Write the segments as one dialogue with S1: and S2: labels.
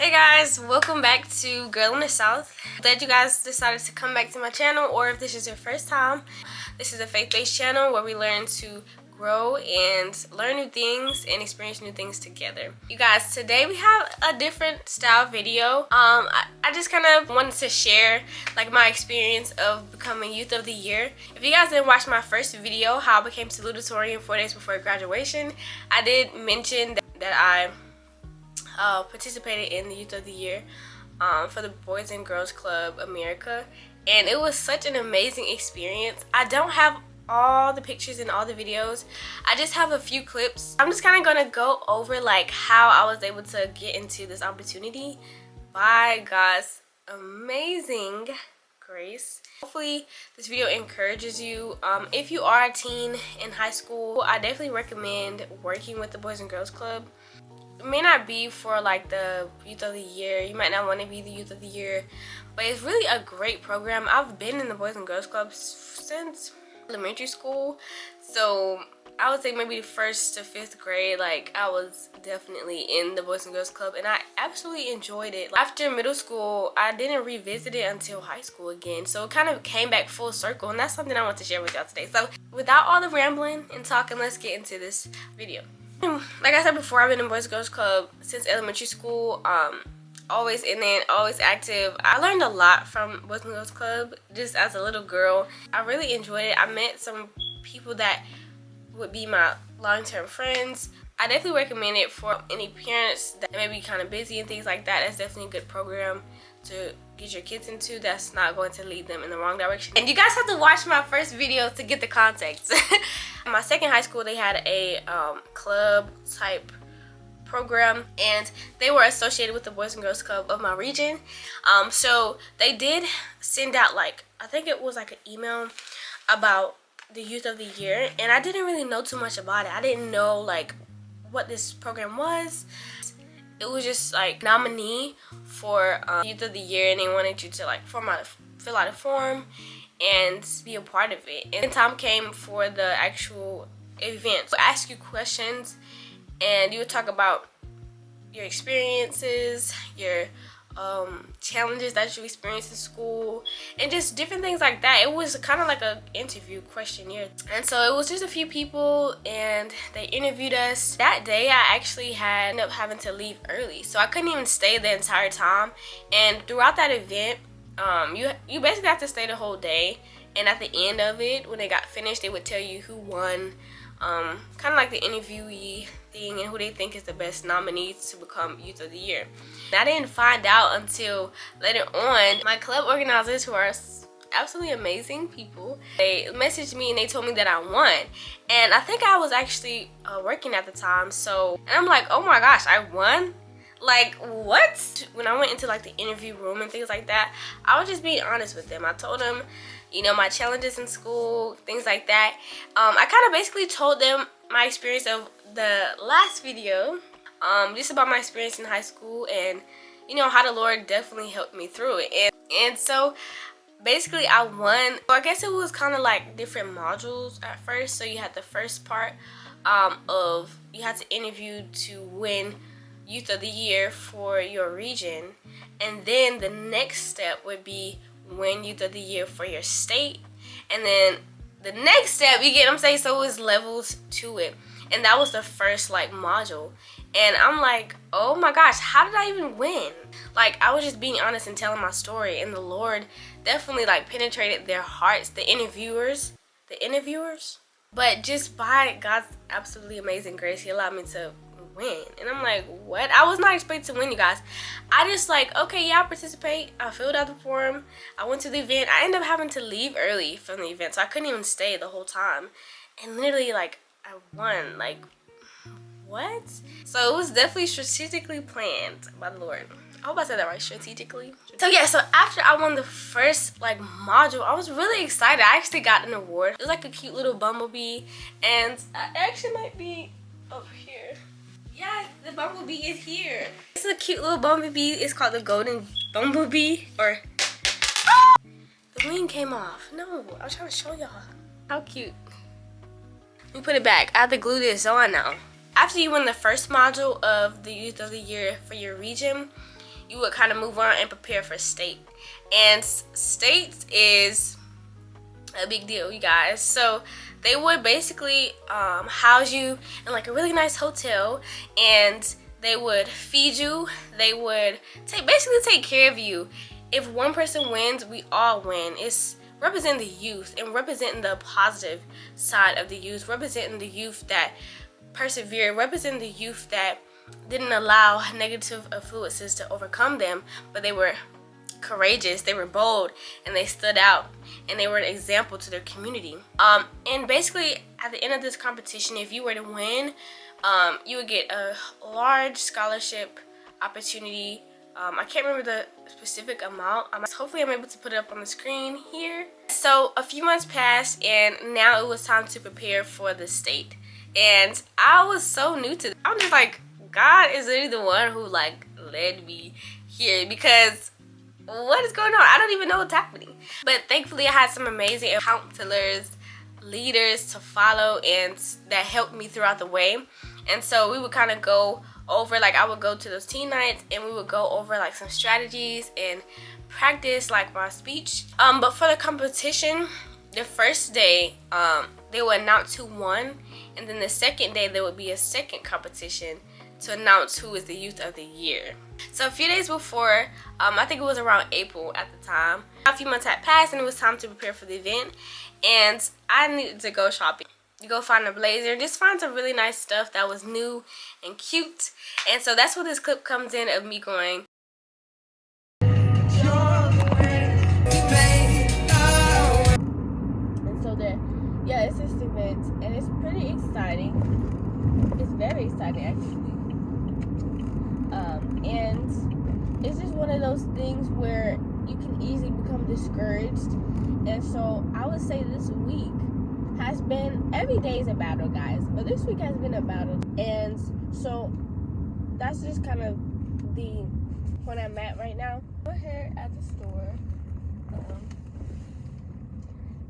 S1: Hey guys, welcome back to Girl in the South. Glad you guys decided to come back to my channel, or if this is your first time, this is a faith-based channel where we learn to grow and learn new things and experience new things together. You guys, today we have a different style video. I just kind of wanted to share like my experience of becoming Youth of the Year. If you guys didn't watch my first video, how I became salutatorian 4 days before graduation, I did mention that I participated in the Youth of the Year for the Boys and Girls Club America, and it was such an amazing experience. I don't have all the pictures and all the videos. I just have a few clips. I'm just kind of gonna go over like how I was able to get into this opportunity by God's amazing grace. Hopefully this video encourages you. If you are a teen in high school, I definitely recommend working with the Boys and Girls Club. It may not be for like the Youth of the Year. You might not want to be the Youth of the Year, but it's really a great program. I've been in the Boys and Girls Club since elementary school, so I would say maybe 1st to 5th grade, like I was definitely in the Boys and Girls Club, and I absolutely enjoyed it. After middle school, I didn't revisit it until high school again, so it kind of came back full circle, and that's something I want to share with y'all today. So without all the rambling and talking, let's get into this video. Like I said before, I've been in Boys and Girls Club since elementary school. Always in it, always active. I learned a lot from Boys and Girls Club just as a little girl. I really enjoyed it. I met some people that would be my long-term friends. I definitely recommend it for any parents that may be kind of busy and things like that. That's definitely a good program to get your kids into that's not going to lead them in the wrong direction. And you guys have to watch my first video to get the context. In my second high school, they had a club type program, and they were associated with the Boys and Girls Club of my region. So they did send out like, I think it was like an email about the Youth of the Year, and I didn't really know too much about it. I didn't know like what this program was. It was just like nominee for Youth of the Year, and they wanted you to like fill out a form and be a part of it. And time came for the actual event. So I ask you questions, and you would talk about your experiences, your challenges that you experienced in school, and just different things like that. It was kind of like an interview questionnaire. And so it was just a few people, and they interviewed us. That day I actually ended up having to leave early, so I couldn't even stay the entire time. And throughout that event, you basically have to stay the whole day, and at the end of it, when they got finished, they would tell you who won, kind of like the interviewee thing, and who they think is the best nominee to become Youth of the Year. And I didn't find out until later on. My club organizers, who are absolutely amazing people, they messaged me and they told me that I won. And I think I was actually working at the time, and I'm like, oh my gosh, I won? Like, what? When I went into like the interview room and things like that, I was just being honest with them. I told them, you know, my challenges in school, things like that. I kind of basically told them my experience of the last video, just about my experience in high school, and you know how the Lord definitely helped me through it. And so basically I won. I guess it was kind of like different modules at first. So you had the first part of you had to interview to win Youth of the Year for your region, and then the next step would be win Youth of the Year for your state, and then the next step, you get what I'm saying? So it was levels to it, and that was the first like module. And I'm like, oh my gosh, how did I even win? Like, I was just being honest and telling my story, and the Lord definitely like penetrated their hearts, the interviewers, but just by God's absolutely amazing grace, He allowed me to win. And I'm like, what? I was not expecting to win, you guys. I just like, okay, yeah, I'll participate. I filled out the form, I went to the event. I ended up having to leave early from the event, so I couldn't even stay the whole time. And literally, like, I won. Like, what? So it was definitely strategically planned by the Lord. I hope I said that right, strategically. So yeah, so after I won the first like module, I was really excited. I actually got an award. It was like a cute little bumblebee, and I actually might be up here. Yeah, the bumblebee is here. It's a cute little bumblebee. It's called the golden bumblebee, or the wing came off. No, I was trying to show y'all how cute. Let me put it back. I have to glue this on now. After you win the first module of the Youth of the Year for your region, you would kind of move on and prepare for state. And state is a big deal, you guys. So they would basically house you in like a really nice hotel, and they would feed you. They would basically take care of you. If one person wins, we all win. It's representing the youth and representing the positive side of the youth, representing the youth that persevered, representing the youth that didn't allow negative influences to overcome them, but they were courageous, they were bold, and they stood out, and they were an example to their community. And basically at the end of this competition, if you were to win, you would get a large scholarship opportunity. I can't remember the specific amount. Hopefully I'm able to put it up on the screen here. So a few months passed, and now it was time to prepare for the state. And I was so new to it. I'm just like, God is literally the one who like led me here, because what is going on? I don't even know what's happening. But thankfully I had some amazing counselors, leaders to follow, and that helped me throughout the way. And so we would kind of go over, like I would go to those teen nights and we would go over like some strategies and practice like my speech. But for the competition, the first day they would announce who won, and then the second day there would be a second competition to announce who is the youth of the year. So a few days before, I think it was around April at the time, a few months had passed and it was time to prepare for the event, and I needed to go shopping. You go find a blazer, just find some really nice stuff that was new and cute. And so that's where this clip comes in of me going. And so yeah, it's this event, and it's pretty exciting. It's very exciting actually. And it's just one of those things where you can easily become discouraged. And so I would say this week has been, every day is a battle, guys, but this week has been a battle. And so that's just kind of the point I'm at right now. We're here at the store.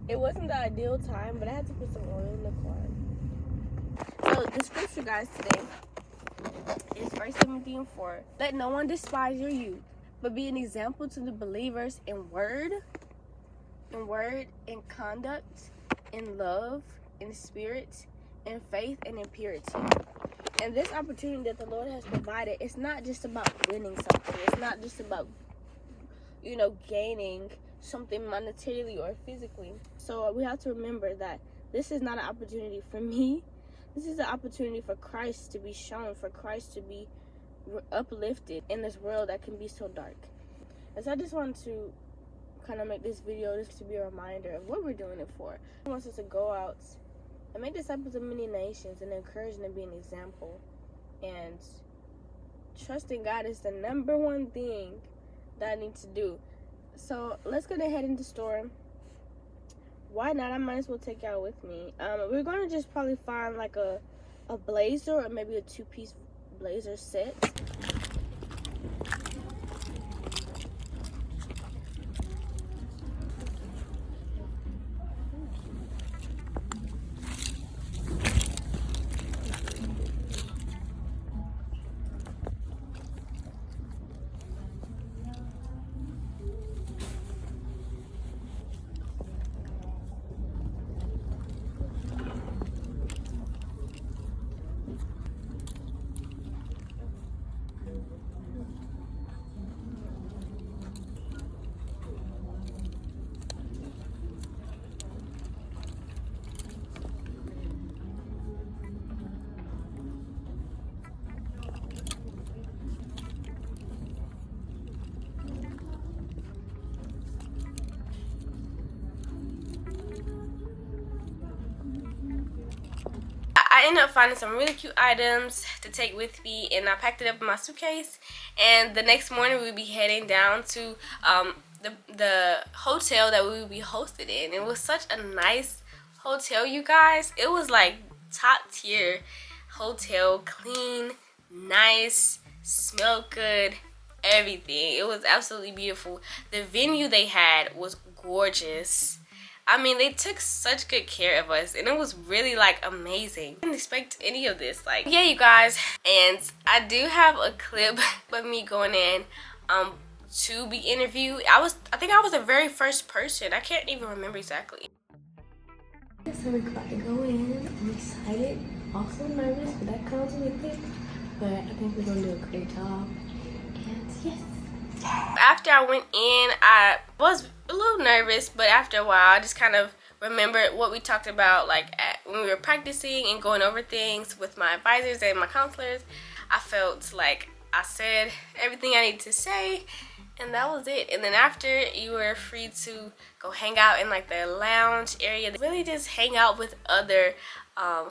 S1: It wasn't the ideal time, but I had to put some oil in the car. So the scripture, guys, today is 1 Timothy 4. Let no one despise your youth, but be an example to the believers in word, in conduct, in love, in spirit, in faith, and in purity. And this opportunity that the Lord has provided, it's not just about winning something. It's not just about, gaining something monetarily or physically. So we have to remember that this is not an opportunity for me. This is an opportunity for Christ to be shown, for Christ to be uplifted in this world that can be so dark. And so I just want to kind of make this video just to be a reminder of what we're doing it for. He wants us to go out and make disciples of many nations and encourage them to be an example. And trusting God is the number one thing that I need to do. So let's go ahead into the store. Why not? I might as well take y'all with me. We're going to just probably find like a blazer, or maybe a two-piece blazer set. I ended up finding some really cute items to take with me, and I packed it up in my suitcase. And the next morning we would be heading down to the hotel that we would be hosted in. It was such a nice hotel, you guys. It was like top tier hotel, clean, nice, smelled good, everything. It was absolutely beautiful. The venue they had was gorgeous. I mean, they took such good care of us, and it was really like amazing. I didn't expect any of this. Like, yeah, you guys. And I do have a clip of me going in to be interviewed. I think I was the very first person. I can't even remember exactly. So we're about to go in. I'm excited, also nervous, but that comes with it. But I think we're gonna do a great job. And yes. After I went in, I was a little nervous, but after a while, I just kind of remembered what we talked about, like when we were practicing and going over things with my advisors and my counselors. I felt like I said everything I needed to say, and that was it. And then after, you were free to go hang out in like the lounge area, really just hang out with other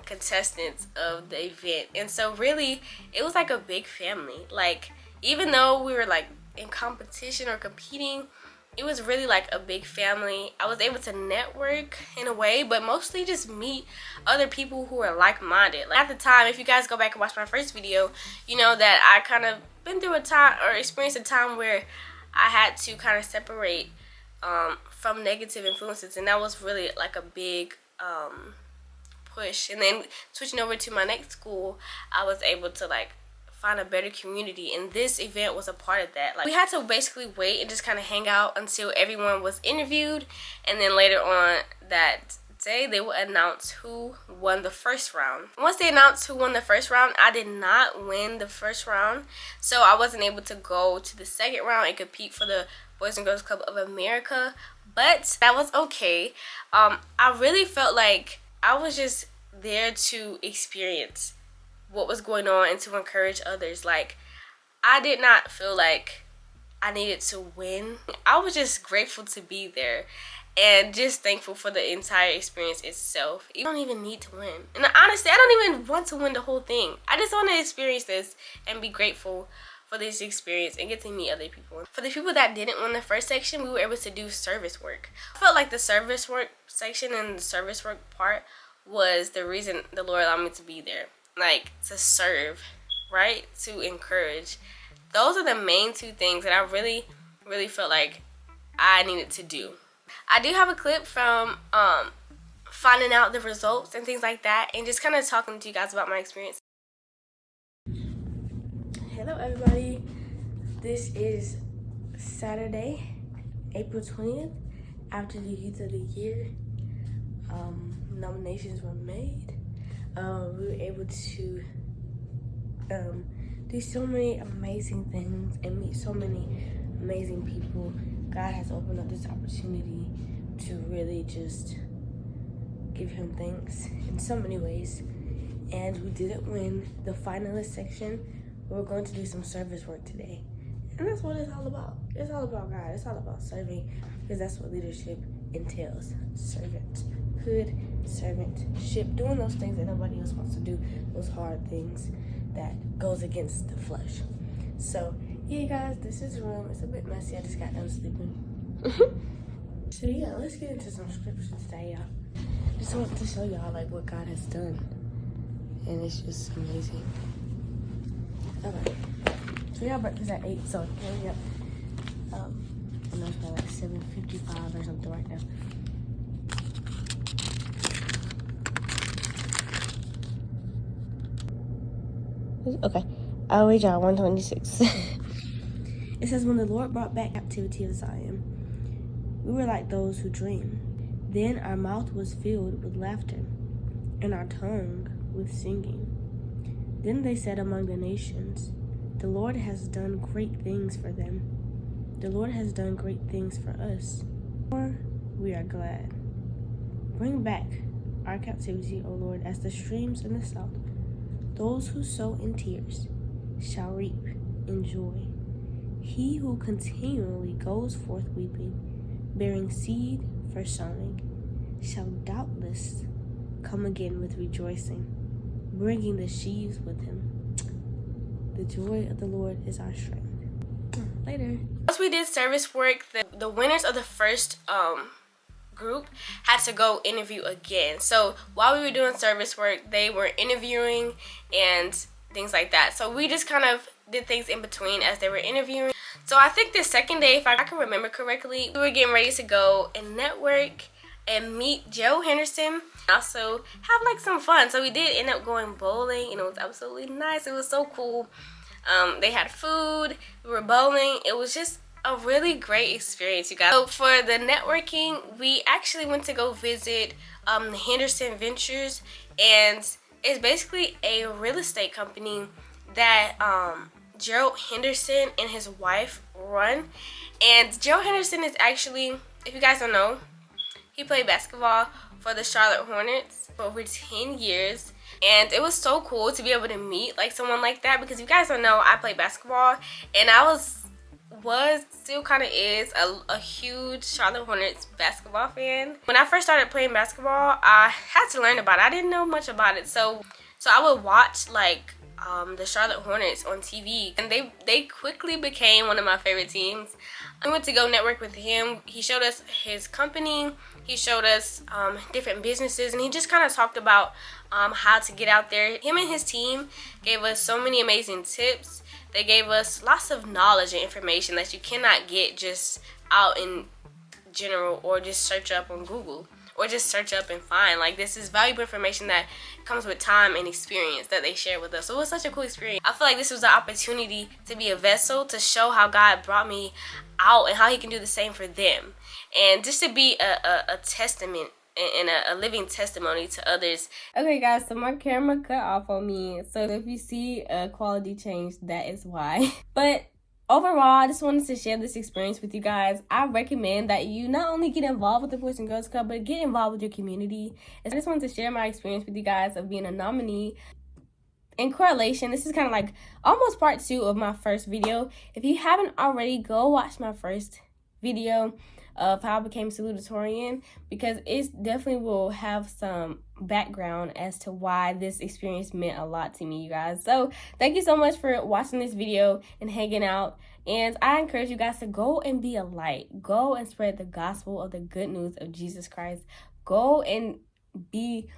S1: contestants of the event. And so really, it was like a big family. Like, even though we were like in competition or competing, it was really like a big family. I was able to network in a way, but mostly just meet other people who are like-minded. Like, at the time, if you guys go back and watch my first video, you know that I kind of been through a time or experienced a time where I had to kind of separate from negative influences, and that was really like a big push. And then switching over to my next school, I was able to like find a better community, and this event was a part of that. Like, we had to basically wait and just kind of hang out until everyone was interviewed, and then later on that day they would announce who won the first round. Once they announced who won the first round, I did not win the first round, so I wasn't able to go to the second round and compete for the Boys and Girls Club of America, but that was okay. I really felt like I was just there to experience what was going on and to encourage others. Like, I did not feel like I needed to win. I was just grateful to be there and just thankful for the entire experience itself. You don't even need to win. And honestly, I don't even want to win the whole thing. I just want to experience this and be grateful for this experience and get to meet other people. For the people that didn't win the first section, we were able to do service work. I felt like the service work section and the service work part was the reason the Lord allowed me to be there. Like, to serve, right? To encourage. Those are the main two things that I really, really felt like I needed to do. I do have a clip from finding out the results and things like that, and just kind of talking to you guys about my experience. Hello everybody. This is Saturday, April 20th, after the youth of the year. Nominations were made. We were able to do so many amazing things and meet so many amazing people. God has opened up this opportunity to really just give him thanks in so many ways. And we didn't win the finalist section. We're going to do some service work today. And that's what it's all about. It's all about God. It's all about serving, because that's what leadership entails. Servanthood, servantship, doing those things that nobody else wants to do, those hard things that goes against the flesh. So yeah, guys, this is the room. It's a bit messy. I just got done sleeping. So yeah, let's get into some scripture today, y'all. Just want to show y'all like what God has done, and it's just amazing. Okay, so y'all breakfast at 8, so hurry up. I know it's probably like 7:55 or something right now. Okay, I'll read y'all 126. It says, when the Lord brought back captivity of Zion, we were like those who dream. Then our mouth was filled with laughter, and our tongue with singing. Then they said among the nations, the Lord has done great things for them. The Lord has done great things for us. For we are glad. Bring back our captivity, O Lord, as the streams in the south. Those who sow in tears shall reap in joy. He who continually goes forth weeping, bearing seed for sowing, shall doubtless come again with rejoicing, bringing the sheaves with him. The joy of the Lord is our strength. Later. Once we did service work, the winners of the first group had to go interview again. So while we were doing service work, they were interviewing and things like that. So we just kind of did things in between as they were interviewing. So I think the second day, if I can remember correctly, we were getting ready to go and network and meet Joe Henderson, and also have like some fun. So we did end up going bowling, and it was absolutely nice. It was so cool They had food, we were bowling. It was just a really great experience, you guys. So for the networking, we actually went to go visit Henderson Ventures, and it's basically a real estate company that Gerald Henderson and his wife run. And Gerald Henderson is actually, if you guys don't know, he played basketball for the Charlotte Hornets for over 10 years. And it was so cool to be able to meet like someone like that, because if you guys don't know, I played basketball, and I was still kind of is a huge Charlotte Hornets basketball fan. When I first started playing basketball, I had to learn about it. I didn't know much about it, so I would watch like the Charlotte Hornets on TV, and they quickly became one of my favorite teams. I went to go network with him. He showed us his company, he showed us different businesses, and he just kind of talked about how to get out there. Him and his team gave us so many amazing tips. They gave us lots of knowledge and information that you cannot get just out in general, or just search up on Google, or just search up and find. Like, this is valuable information that comes with time and experience that they share with us. So it was such a cool experience. I feel like this was an opportunity to be a vessel to show how God brought me out and how he can do the same for them, and just to be a testament and a living testimony to others. Okay guys, so my camera cut off on me, so if you see a quality change, that is why. But overall, I just wanted to share this experience with you guys. I recommend that you not only get involved with the Boys and Girls Club, but get involved with your community. And I just wanted to share my experience with you guys of being a nominee. In correlation, this is kind of like almost part 2 of my first video. If you haven't already, go watch my first video of how I became salutatorian, because it definitely will have some background as to why this experience meant a lot to me, you guys. So thank you so much for watching this video and hanging out, and I encourage you guys to go and be a light. Go and spread the gospel of the good news of Jesus Christ. Go and be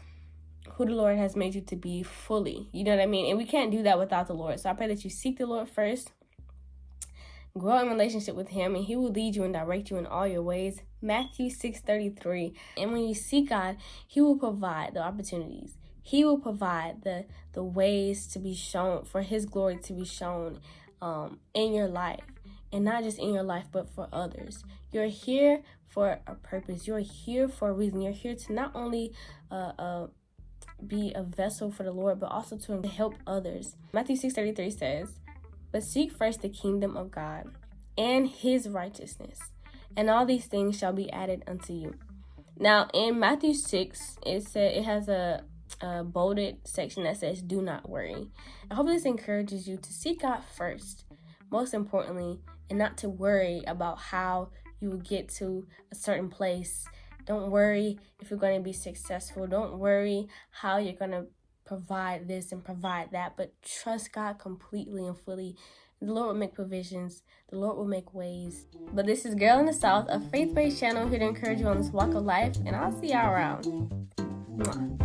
S1: who the Lord has made you to be fully, you know what I mean? And we can't do that without the Lord. So I pray that you seek the Lord first, grow in relationship with him, and he will lead you and direct you in all your ways. Matthew 6:33. And when you seek God, he will provide the opportunities. He will provide the ways to be shown, for his glory to be shown in your life. And not just in your life, but for others. You're here for a purpose. You're here for a reason. You're here to not only be a vessel for the Lord, but also to help others. Matthew 6:33 says, "But seek first the kingdom of God and his righteousness, and all these things shall be added unto you." Now, in Matthew 6, it has a bolded section that says, "Do not worry." I hope this encourages you to seek God first, most importantly, and not to worry about how you will get to a certain place. Don't worry if you're going to be successful. Don't worry how you're going to provide this and provide that, but trust God completely and fully. The Lord will make provisions. The Lord will make ways. But this is Girl in the South, a faith-based channel here to encourage you on this walk of life, and I'll see y'all around. Mwah.